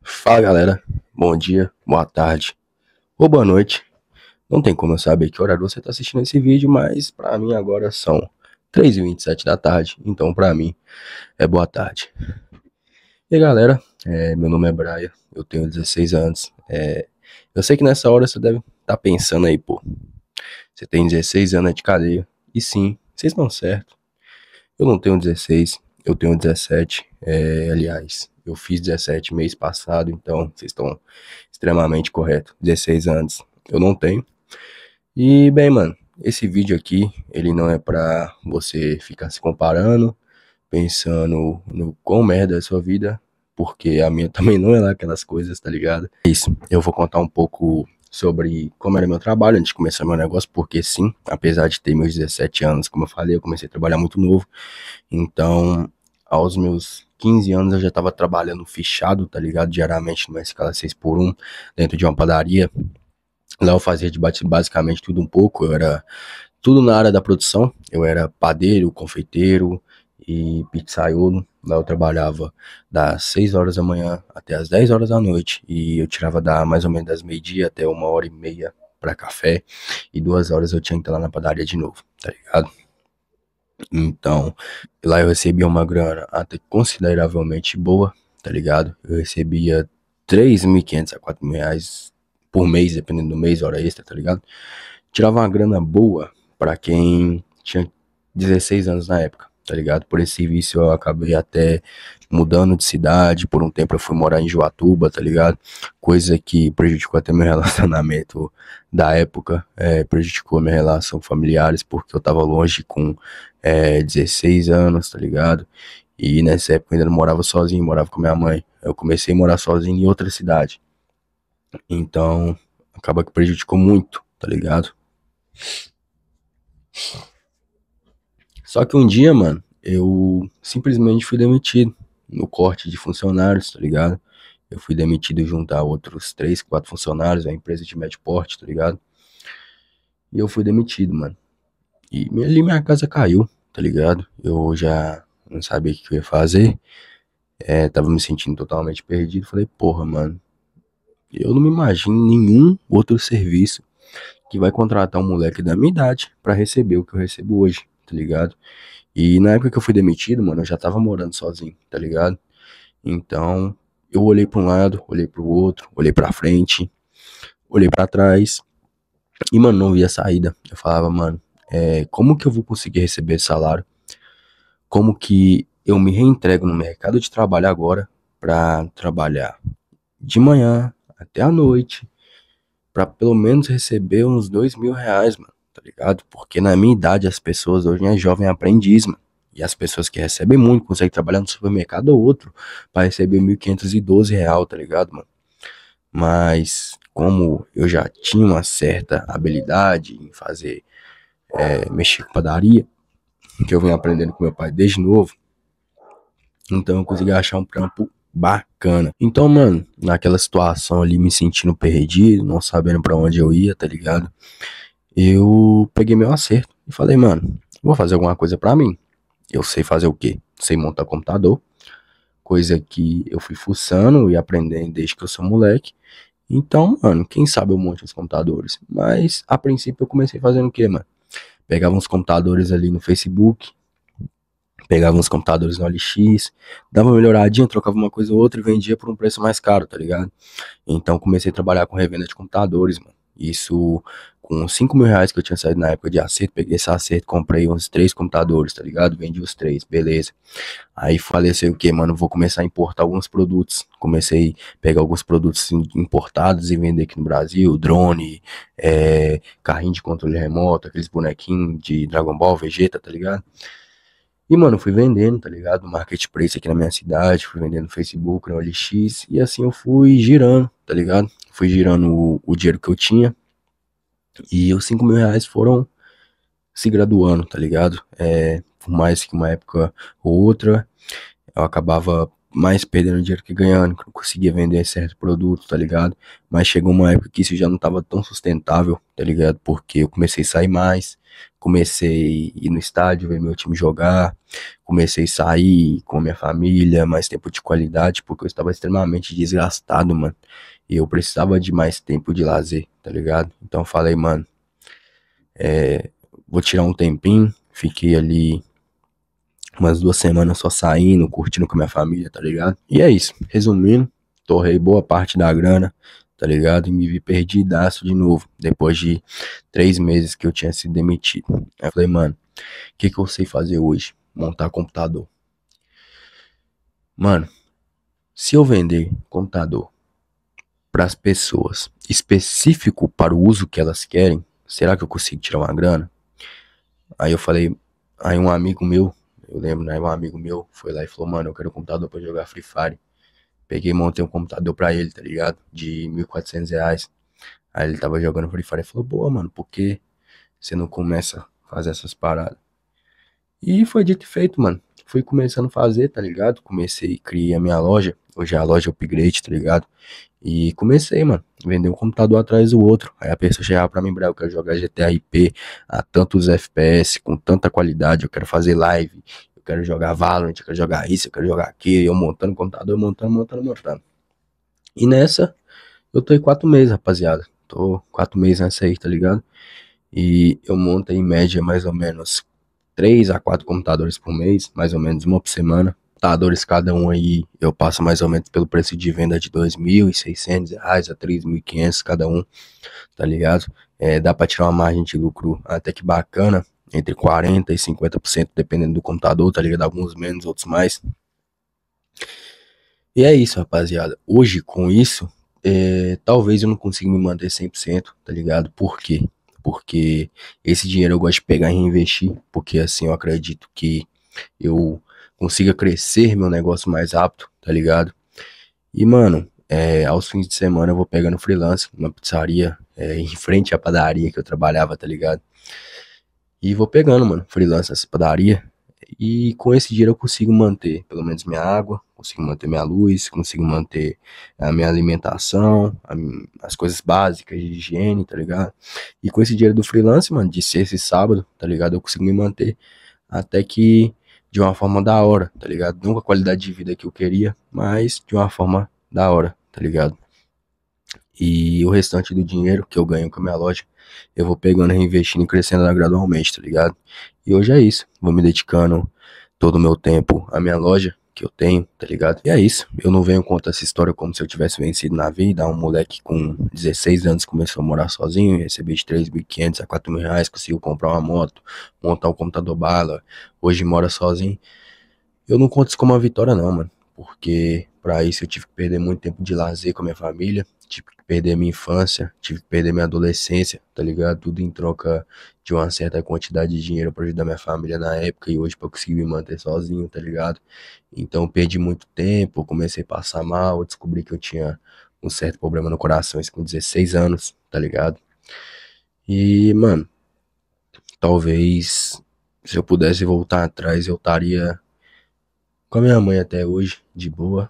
Fala galera, bom dia, boa tarde ou boa noite. Não tem como eu saber que horário você está assistindo esse vídeo, mas pra mim agora são 3h27 da tarde, então pra mim é boa tarde. E aí, galera, meu nome é Brian, eu tenho 16 anos. Eu sei que nessa hora você deve estar pensando aí, pô, você tem 16 anos de cadeia. E sim, vocês estão certo. Eu não tenho 16, eu tenho 17. Aliás, eu fiz 17 mês passado, então vocês estão extremamente corretos. 16 anos eu não tenho. E bem, mano, esse vídeo aqui, ele não é pra você ficar se comparando, pensando no quão merda é a sua vida, porque a minha também não é lá aquelas coisas, tá ligado? Isso, eu vou contar um pouco sobre como era meu trabalho antes de começar meu negócio, porque sim, apesar de ter meus 17 anos, como eu falei, eu comecei a trabalhar muito novo. Então, aos meus 15 anos eu já tava trabalhando fichado, tá ligado? Diariamente numa escala 6x1, dentro de uma padaria. Lá eu fazia basicamente tudo um pouco. Eu era tudo na área da produção. Eu era padeiro, confeiteiro e pizzaiolo. Lá eu trabalhava das 6 horas da manhã até as 10 horas da noite. E eu tirava mais ou menos das meio-dia até 1h30 para café. E 2 horas eu tinha que estar lá na padaria de novo, tá ligado? Então, lá eu recebia uma grana até consideravelmente boa, tá ligado? Eu recebia 3.500 a 4.000 reais por mês, dependendo do mês, hora extra, tá ligado? Tirava uma grana boa pra quem tinha 16 anos na época, tá ligado? Por esse serviço eu acabei até mudando de cidade. Por um tempo eu fui morar em Joatuba, tá ligado? Coisa que prejudicou até meu relacionamento da época, prejudicou a minha relação com familiares, porque eu tava longe com 16 anos, tá ligado? E nessa época eu ainda não morava sozinho, morava com minha mãe. Eu comecei a morar sozinho em outra cidade. Então, acaba que prejudicou muito, tá ligado? Só que um dia, mano, eu simplesmente fui demitido no corte de funcionários, tá ligado? Eu fui demitido junto a outros 3, 4 funcionários, a empresa de médio porte, tá ligado? E eu fui demitido, mano. E ali minha casa caiu, tá ligado? Eu já não sabia o que eu ia fazer. Tava me sentindo totalmente perdido. Falei, porra, mano, eu não me imagino nenhum outro serviço que vai contratar um moleque da minha idade pra receber o que eu recebo hoje, tá ligado? E na época que eu fui demitido, mano, eu já tava morando sozinho, tá ligado? Então, eu olhei pra um lado, olhei pro outro, olhei pra frente, olhei pra trás e, mano, não via saída. Eu falava, mano, como que eu vou conseguir receber esse salário? Como que eu me reentrego no mercado de trabalho agora pra trabalhar de manhã até a noite, pra pelo menos receber uns 2.000 reais, mano, tá ligado? Porque na minha idade as pessoas hoje é jovem aprendiz, mano. E as pessoas que recebem muito conseguem trabalhar no supermercado ou outro pra receber 1.512 real, tá ligado, mano? Mas como eu já tinha uma certa habilidade em fazer, mexer com padaria, que eu venho aprendendo com meu pai desde novo, então eu consegui achar um trampo bacana. Então, mano, naquela situação ali, me sentindo perdido, não sabendo pra onde eu ia, tá ligado? Eu peguei meu acerto e falei, mano, vou fazer alguma coisa pra mim. Eu sei fazer o quê? Sei montar computador, coisa que eu fui fuçando e aprendendo desde que eu sou moleque. Então, mano, quem sabe eu monte os computadores. Mas, a princípio, eu comecei fazendo o quê, mano? Pegava uns computadores ali no Facebook, pegava uns computadores no OLX, dava uma melhoradinha, trocava uma coisa ou outra e vendia por um preço mais caro, tá ligado? Então comecei a trabalhar com revenda de computadores, mano. Isso com 5.000 reais que eu tinha saído na época de acerto, peguei esse acerto, comprei uns 3 computadores, tá ligado? Vendi os 3, beleza. Aí faleceu o que, mano? Vou começar a importar alguns produtos. Comecei a pegar alguns produtos importados e vender aqui no Brasil. Drone, carrinho de controle remoto, aqueles bonequinhos de Dragon Ball, Vegeta, tá ligado? E, mano, fui vendendo, tá ligado? No Marketplace aqui na minha cidade, fui vendendo no Facebook, no OLX, e assim eu fui girando, tá ligado? Fui girando o dinheiro que eu tinha, e os 5.000 reais foram se graduando, tá ligado? Por mais que uma época ou outra, eu acabava mais perdendo dinheiro que ganhando, que eu não conseguia vender certo produto, tá ligado? Mas chegou uma época que isso já não tava tão sustentável, tá ligado? Porque eu comecei a sair mais, comecei a ir no estádio ver meu time jogar, comecei a sair com a minha família, mais tempo de qualidade, porque eu estava extremamente desgastado, mano. E eu precisava de mais tempo de lazer, tá ligado? Então eu falei, mano, vou tirar um tempinho, fiquei ali umas 2 semanas só saindo, curtindo com a minha família, tá ligado? E é isso. Resumindo, torrei boa parte da grana, tá ligado? E me vi perdidaço de novo, depois de 3 meses que eu tinha sido demitido. Aí eu falei, mano, o que que eu sei fazer hoje? Montar computador. Mano, se eu vender computador para as pessoas, específico para o uso que elas querem, será que eu consigo tirar uma grana? Aí eu falei, aí um amigo meu, eu lembro, né? Um amigo meu foi lá e falou, mano, eu quero um computador pra jogar Free Fire. Peguei e montei um computador pra ele, tá ligado? De R$ 1.400. Aí ele tava jogando Free Fire e falou, boa, mano, por que você não começa a fazer essas paradas? E foi dito e feito, mano. Fui começando a fazer, tá ligado? Comecei, criei a minha loja. Hoje é a loja Upgrade, tá ligado? E comecei, mano, vender um computador atrás do outro. Aí a pessoa chegava pra mim, Brau, eu quero jogar GTA IP a tantos FPS, com tanta qualidade, eu quero fazer live, eu quero jogar Valorant, eu quero jogar isso, eu quero jogar aquilo, e eu montando o computador, montando. E nessa, eu tô em 4 meses, rapaziada. Tô 4 meses nessa aí, tá ligado? E eu monto em média mais ou menos 3 a 4 computadores por mês, mais ou menos uma por semana. Computadores cada um aí, eu passo mais ou menos pelo preço de venda de R$ 2.600 a 3.500 cada um, tá ligado? Dá pra tirar uma margem de lucro até que bacana, entre 40% e 50%, dependendo do computador, tá ligado? Alguns menos, outros mais. E é isso, rapaziada. Hoje, com isso, talvez eu não consiga me manter 100%, tá ligado? Por quê? Porque esse dinheiro eu gosto de pegar e reinvestir, porque assim eu acredito que eu consiga crescer meu negócio mais rápido, tá ligado? E, mano, aos fins de semana eu vou pegando freelance numa pizzaria, em frente à padaria que eu trabalhava, tá ligado? E vou pegando, mano, freelance nessa padaria. E com esse dinheiro eu consigo manter pelo menos minha água, consigo manter minha luz, consigo manter a minha alimentação, as coisas básicas de higiene, tá ligado? E com esse dinheiro do freelance, mano, de sexta e sábado, tá ligado? Eu consigo me manter até que de uma forma da hora, tá ligado? Não com a qualidade de vida que eu queria, mas de uma forma da hora, tá ligado? E o restante do dinheiro que eu ganho com a minha loja, eu vou pegando, reinvestindo e crescendo gradualmente, tá ligado? E hoje é isso. Vou me dedicando todo o meu tempo à minha loja que eu tenho, tá ligado? E é isso. Eu não venho contar essa história como se eu tivesse vencido na vida. Um moleque com 16 anos começou a morar sozinho, receber de 3.500 a R$ 4.000, conseguiu comprar uma moto, montar um computador bala. Hoje mora sozinho. Eu não conto isso como uma vitória, não, mano. Porque pra isso eu tive que perder muito tempo de lazer com a minha família. Tive que perder minha infância. Tive que perder minha adolescência, tá ligado? Tudo em troca de uma certa quantidade de dinheiro pra ajudar minha família na época. E hoje pra eu conseguir me manter sozinho, tá ligado? Então eu perdi muito tempo. Comecei a passar mal. Eu descobri que eu tinha um certo problema no coração. Isso com 16 anos, tá ligado? E, mano, talvez se eu pudesse voltar atrás, eu estaria com a minha mãe até hoje, de boa,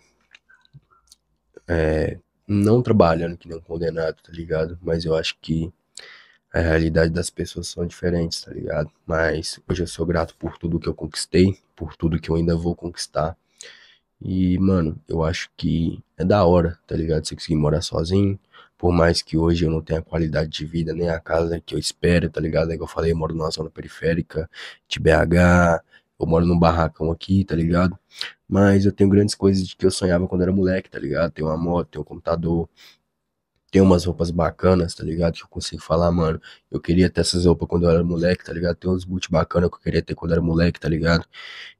não trabalhando que nem um condenado, tá ligado? Mas eu acho que a realidade das pessoas são diferentes, tá ligado? Mas hoje eu sou grato por tudo que eu conquistei, por tudo que eu ainda vou conquistar. E, mano, eu acho que é da hora, tá ligado? Você conseguir morar sozinho. Por mais que hoje eu não tenha qualidade de vida, nem a casa que eu espero, tá ligado? É que eu falei, eu moro numa zona periférica de BH, eu moro num barracão aqui, tá ligado? Mas eu tenho grandes coisas de que eu sonhava quando era moleque, tá ligado? Tenho uma moto, tenho um computador, tenho umas roupas bacanas, tá ligado? Que eu consigo falar, mano, eu queria ter essas roupas quando eu era moleque, tá ligado? Tem uns boot bacanas que eu queria ter quando eu era moleque, tá ligado?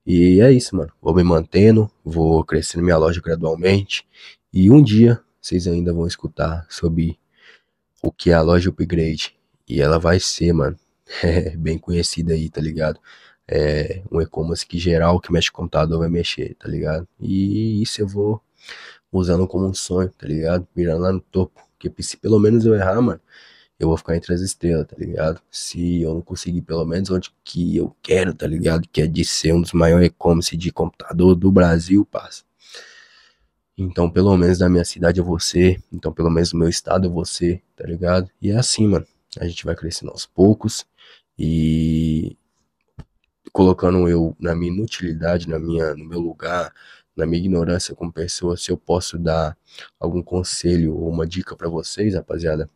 E é isso, mano. Vou me mantendo, vou crescendo minha loja gradualmente. E um dia vocês ainda vão escutar sobre o que é a loja Upgrade. E ela vai ser, mano, bem conhecida aí, tá ligado? É um e-commerce que geral que mexe com computador vai mexer, tá ligado? E isso eu vou usando como um sonho, tá ligado? Mirando lá no topo. Porque se pelo menos eu errar, mano, eu vou ficar entre as estrelas, tá ligado? Se eu não conseguir pelo menos onde que eu quero, tá ligado? Que é de ser um dos maiores e-commerce de computador do Brasil, parça. Então, pelo menos na minha cidade eu vou ser. Então, pelo menos no meu estado eu vou ser, tá ligado? E é assim, mano. A gente vai crescendo aos poucos e colocando eu na minha inutilidade, no meu lugar, na minha ignorância como pessoa, se eu posso dar algum conselho ou uma dica pra vocês, rapaziada,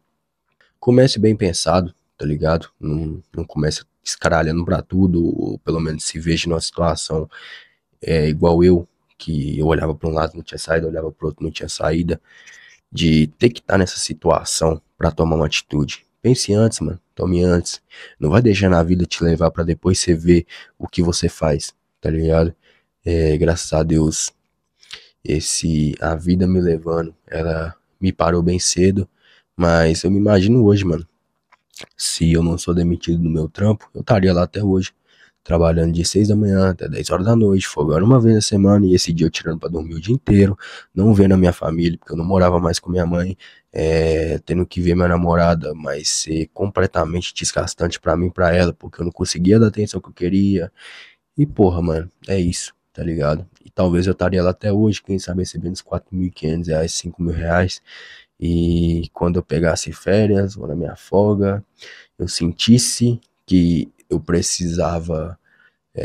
comece bem pensado, tá ligado? Não comece escaralhando pra tudo, ou pelo menos se veja numa situação igual eu, que eu olhava pra um lado não tinha saída, olhava pro outro não tinha saída, de ter que estar nessa situação pra tomar uma atitude. Pense antes, mano. Tome antes. Não vai deixar na vida te levar pra depois você ver o que você faz, tá ligado? Graças a Deus, a vida me levando, ela me parou bem cedo, mas eu me imagino hoje, mano, se eu não sou demitido do meu trampo, eu estaria lá até hoje, trabalhando de 6 da manhã até 10 horas da noite, folgando uma vez na semana, e esse dia eu tirando pra dormir o dia inteiro, não vendo a minha família, porque eu não morava mais com minha mãe, tendo que ver minha namorada, mas ser completamente desgastante pra mim e pra ela, porque eu não conseguia dar a atenção que eu queria. E porra, mano, é isso, tá ligado? E talvez eu estaria lá até hoje, quem sabe recebendo uns R$ 4.500, R$ 5.000, e quando eu pegasse férias ou na minha folga, eu sentisse que eu precisava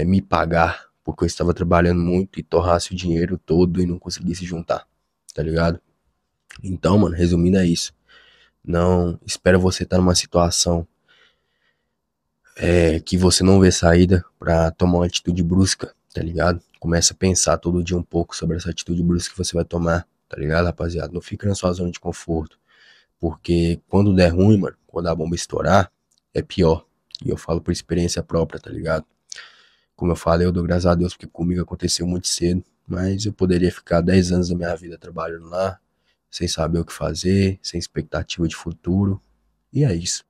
me pagar porque eu estava trabalhando muito e torrasse o dinheiro todo e não conseguisse juntar, tá ligado? Então, mano, resumindo é isso. Não espera você estar numa situação que você não vê saída pra tomar uma atitude brusca, tá ligado? Começa a pensar todo dia um pouco sobre essa atitude brusca que você vai tomar, tá ligado, rapaziada? Não fica na sua zona de conforto, porque quando der ruim, mano, quando a bomba estourar, é pior. E eu falo por experiência própria, tá ligado? Como eu falei, eu dou graças a Deus porque comigo aconteceu muito cedo, mas eu poderia ficar 10 anos da minha vida trabalhando lá, sem saber o que fazer, sem expectativa de futuro. E é isso.